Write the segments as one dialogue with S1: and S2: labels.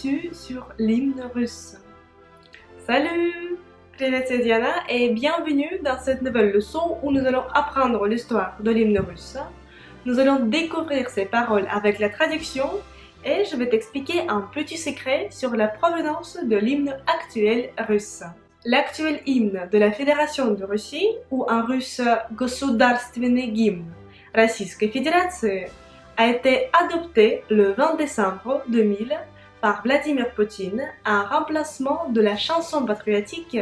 S1: penses-tu sur l'hymne russe? Salut! Привет, c'est Diana et bienvenue dans cette nouvelle leçon où nous allons apprendre l'histoire de l'hymne russe. Nous allons découvrir ses paroles avec la traduction et je vais t'expliquer un petit secret sur la provenance de l'hymne actuel russe. L'actuel hymne de la Fédération de Russie, ou en russe Государственный гимн Российской Fédération, a été adopté le 20 décembre 2000 par Vladimir Poutine en remplacement de la chanson patriotique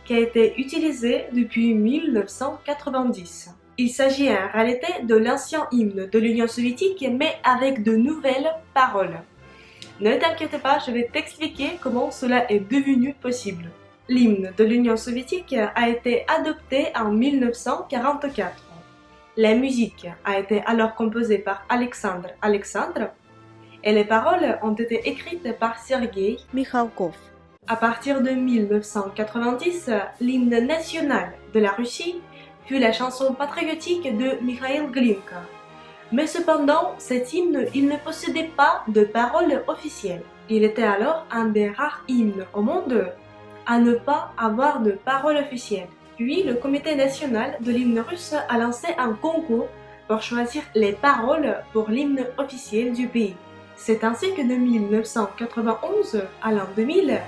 S1: qui a été utilisée depuis 1990. Il s'agit en réalité de l'ancien hymne de l'Union soviétique mais avec de nouvelles paroles. Ne t'inquiète pas, je vais t'expliquer comment cela est devenu possible. L'hymne de l'Union soviétique a été adopté en 1944. La musique a été alors composée par Alexandre Alexandrov et les paroles ont été écrites par Sergei Mikhalkov. À partir de 1990, l'hymne national de la Russie fut la chanson patriotique de Mikhail Glinka. Mais cependant, cet hymne, il ne possédait pas de paroles officielles. Il était alors un des rares hymnes au monde à ne pas avoir de paroles officielles. Puis, le comité national de l'hymne russe a lancé un concours pour choisir les paroles pour l'hymne officiel du pays. C'est ainsi que de 1991 à l'an 2000,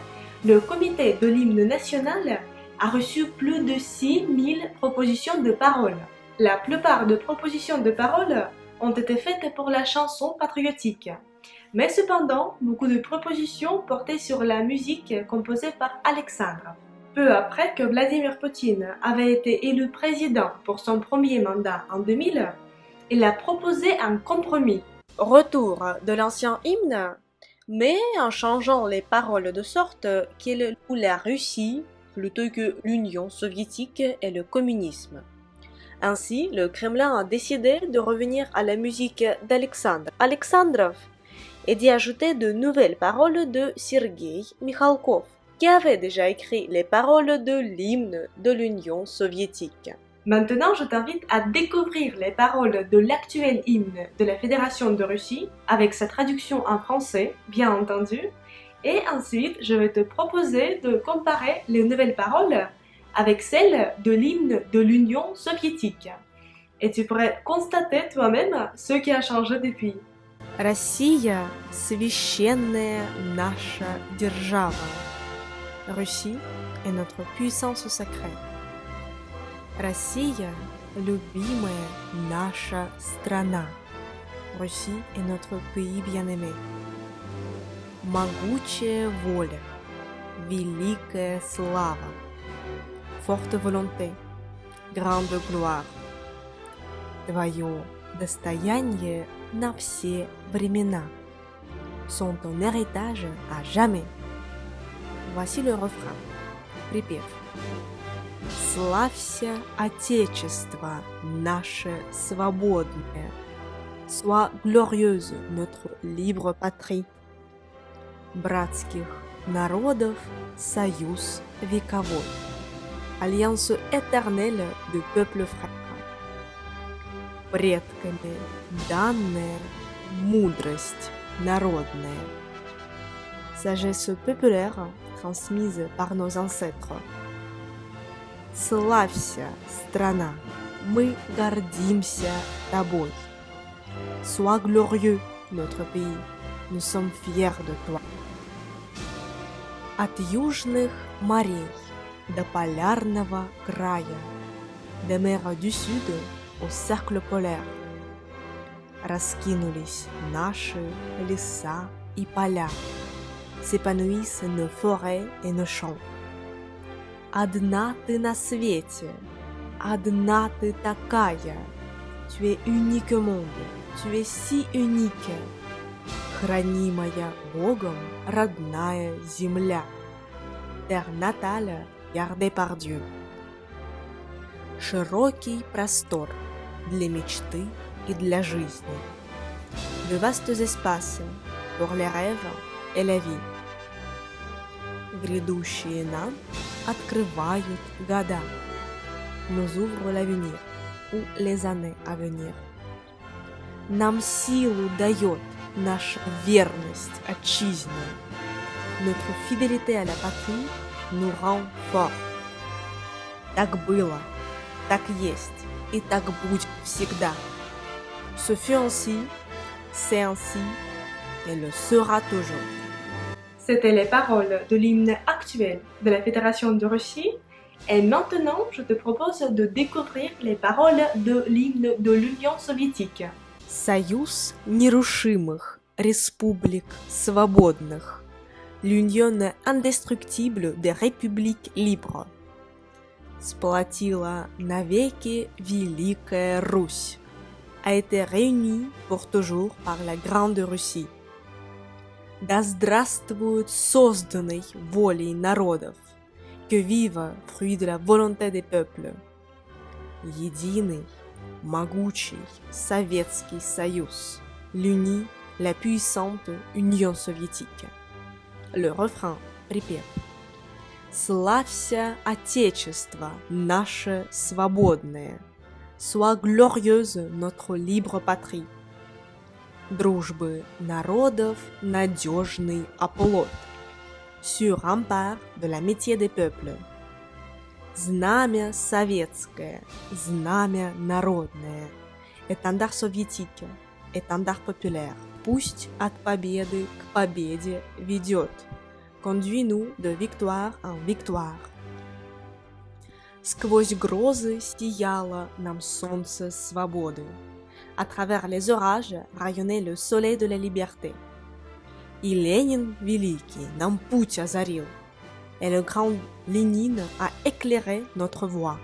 S1: le comité de l'hymne national a reçu plus de 6000 propositions de paroles. La plupart des propositions de paroles ont été faites pour la chanson patriotique. Mais cependant, beaucoup de propositions portaient sur la musique composée par Alexandre. Peu après que Vladimir Poutine avait été élu président pour son premier mandat en 2000, il a proposé un compromis. Retour de l'ancien hymne, mais en changeant les paroles de sorte qu'il ou la Russie plutôt que l'Union soviétique et le communisme. Ainsi, le Kremlin a décidé de revenir à la musique d'Alexandre Alexandrov et d'y ajouter de nouvelles paroles de Sergei Mikhalkov, qui avait déjà écrit les paroles de l'hymne de l'Union soviétique. Maintenant, je t'invite à découvrir les paroles de l'actuel hymne de la Fédération de Russie, avec sa traduction en français, bien entendu, et ensuite, je vais te proposer de comparer les nouvelles paroles avec celles de l'hymne de l'Union soviétique. Et tu pourrais constater toi-même ce qui a changé depuis. Россия – священная наша держава. Russie est notre puissance sacrée. Россия – любимая наша страна. Russie est notre pays bien-aimé. Могучая воля, великая слава. Forte volonté, grande gloire. Твое достояние на все времена. Sont ton héritage à jamais. Voici le refrain. Припев. Славься, Отечество наше свободное. Sois glorieuse, notre libre patrie. Братских народов союз вековой. Alliance éternelle de peuples frères. Предками данная мудрость народная. Sagesse populaire transmise par nos ancêtres. Славься, страна, мы гордимся тобой. Sois glorieux, notre pays, nous sommes fiers de toi. От южных морей до полярного края, des mers du sud au cercle polaire, раскинулись наши леса и поля, s'épanouissent nos forêts et nos champs. Одна ты на свете, одна ты такая, tu es unique au monde, tu es si unique. Хранимая Богом родная земля, terre natale gardée par Dieu. Широкий простор для мечты и для жизни. De vastes espaces pour les rêves et la vie. Грядущие нам открывают года, nous ouvrent l'avenir ou les années à venir. Нам силу дает наша верность отчизне,
S2: Notre fidélité à la patrie nous rend forts. Так было, так есть и так будет всегда. Ce fut ainsi, c'est ainsi et le sera toujours.
S1: C'était les paroles de l'hymne actuel de la Fédération de Russie. Et maintenant, je te propose de découvrir les paroles de l'hymne de l'Union soviétique.
S2: Союз нерушимых республик свободных. L'union indestructible des républiques libres. Сплотила навеки Великая Русь. A été réunie pour toujours par la Grande Russie. Да здравствует созданный волей народов. Que vive fruit de la volonté des peuples. Единый, могучий Советский Союз. L'unie, la puissante Union soviétique. Le refrain, припев. Славься, Отечество наше свободное. Sois glorieuse notre libre patrie. Дружбы народов надежный оплот. Sur rempart de l'amitié des peuples. Знамя советское, знамя народное. Étendard soviétique, étendard populaire. Пусть от победы к победе ведет. Conduis-nous de victoire en victoire. Сквозь грозы сияло нам солнце свободы. À travers les orages rayonnait le soleil de la liberté. И Ленин великий нам путь озарил. Et le grand Lénine a éclairé notre voie.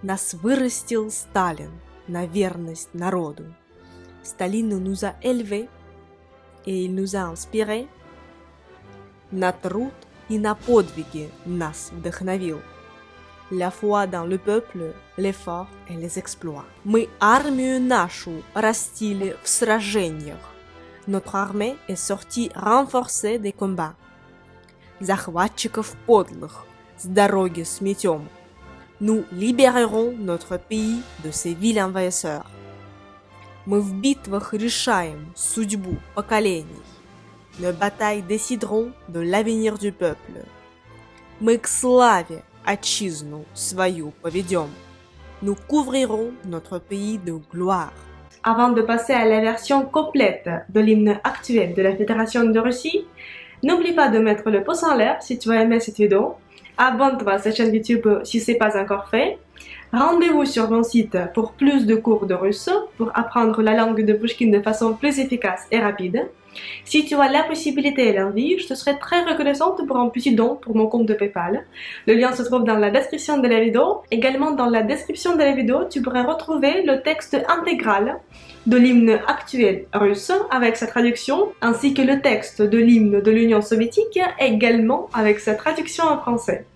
S2: Нас вырастил Сталин на верность народу. Staline nous a élevés et il nous a inspirés. На труд и на подвиги нас вдохновил. La foi dans le peuple, l'effort et les exploits. Мы армию нашу растили в сражениях. Notre armée est sortie renforcée des combats. Захватчиков подлых с дороги сметем. Nous libérerons notre pays de ces vils envahisseurs. Мы в битвах решаем судьбу поколений. Nos batailles décideront de l'avenir du peuple. Мы к славе отчизну свою поведем. Nous couvrirons notre pays de gloire.
S1: Avant de passer à la version complète de l'hymne actuel de la Fédération de Russie, n'oublie pas de mettre le pouce en l'air si tu as aimé cette vidéo. Abonne-toi à cette chaîne YouTube si ce n'est pas encore fait. Rendez-vous sur mon site pour plus de cours de russe pour apprendre la langue de Pushkin de façon plus efficace et rapide. Si tu as la possibilité et l'envie, je te serais très reconnaissante pour un petit don pour mon compte de PayPal. Le lien se trouve dans la description de la vidéo. Également dans la description de la vidéo, tu pourrais retrouver le texte intégral de l'hymne actuel russe avec sa traduction, ainsi que le texte de l'hymne de l'Union soviétique également avec sa traduction en français.